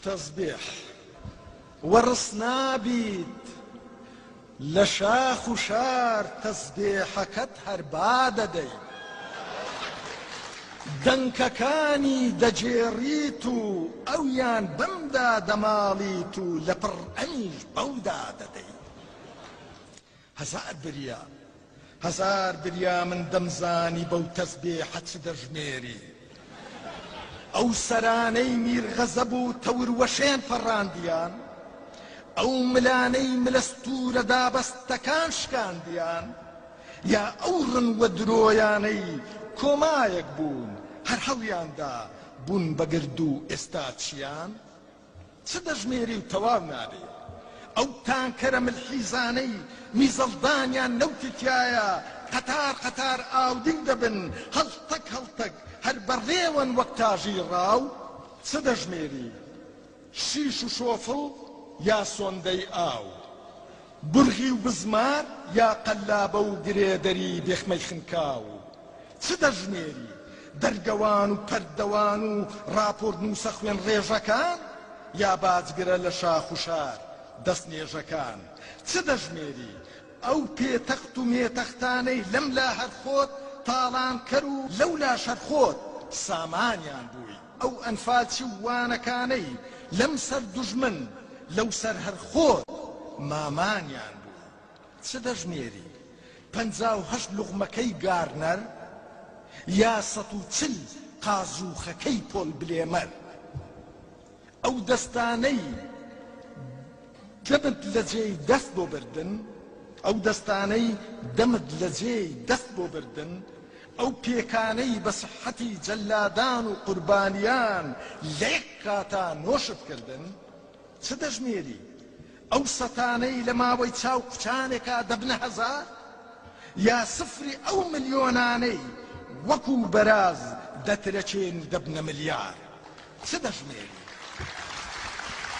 تەزبیح وەڕس نابیت لە شاخ و شار تەزبیحەکەت هەر با دەدەی دەنکەکانی دەجێڕیت و ئەویان بەمدا دەماڵیت و لە پڕ ئەمیش بەودا دەدەی هەزار بریا من دەمزانی بەو تەزبیحە چ دەژمێری ئەو سەرانەی میرغەزەب و تەوروەشێن پەڕاندیان ئەو ملانەی ملەستورە دابەستەکان شکاندیان یا ئەو ڕنوە درۆیانەی کۆمایەک بوون هەر هەڵیاندا بوون بەگرد و ئێستا چیان چ دەژمێری و تەواو نابێ ئەو تانکەرە ملحیزانەی میزەڵدانیان نەوتتیایە قەتار قەتار ئاودنگ دەبن هەڵتەک هەڵتەک هەر بەڕێوەن وەک تاژی ڕاو چ دەژمێری شیش و شۆفڵ یا سۆندەی ئاو بورغی و بزمار یا قەلابە و گرێدەری بێخمەی خنکاو چ دەژمێری دەرگەوان و پەردەوان و راپۆرت نووسە خوێن ڕێژەکان یا باجگرە لە شاخ و شار دەست نێژەکان چ دەژمێری ئەو پێتەخت و مێتەختانەی لەم لا هەرخۆت تاڵان کەر و لەولا شەرخۆت سامانیان بووی ئەو ئەنفاچی وانەکانەی لەم سەر دوژمن لەو سەر هەرخۆت مامانیان بوو چ دەژمێری 58 لوغمەکەی گارنەر یا 140 قازووخەکەی پۆل بلێمەر ئەو دەستانەی دەمت لە جێی دەست بۆ بردن ئەو دەستانەی دەمت لە جێی دەست بۆ بردن ئەو پێکانەی بە سەحەتی جەلادان و قوربانیان لە یەک کاتا نۆشت کردن چ دەژمێری ئەو سەتانەی لە ماوەی چاو کوچانێکا دەبنە هەزار یا سفری ئەو ملیۆنانەی وەکو بەراز دەترەچێن دەبنە ملیار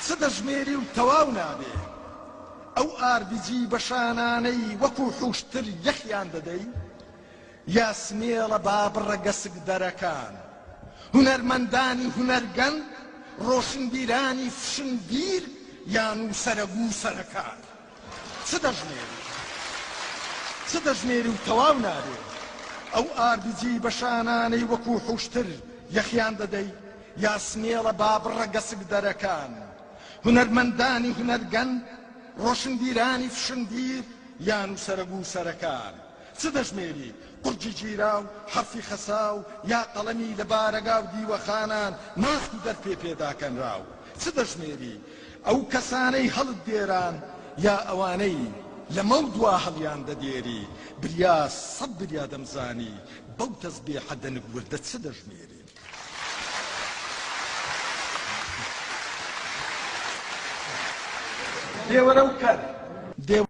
چ دەژمێری و تەواو نابێ ئەو ئاردیجی بەشانانەی وەکو حوشتر یەخیان دەدەی یا سمێڵە بابڕە گەسک دەرەکان هونەرمەندانی هونەرگەن ڕۆشنبیرانی فشنبیر یان و سەرەگوو سەرەکان چ دەژمێری و تەواو نابێ ئەو ئاردیجی بەشانانەی وەکو حوشتر یەخیان دەدەی یا سمێڵە بابڕە گەسک دەرەکان هونەرمەندانی هونەرگەن ڕۆشنبیرانی فشنبیر یان و سەرەگوو سەرەکان چ دەژمێری قورجی گیرا و حەرفی خەساو یا قەڵەمی لە بارەگا و دیوەخانان ناخت و دەرپێ پێداکەنراو چ دەژمێری ئەو کەسانەی هەڵت دێران یا ئەوانەی لە مەودوا هەڵیان دەدێری بریا 100 بریا دەمزانی بەو تەزبیحە دەنگوردە چ دەژمێری لێوەرە و کەر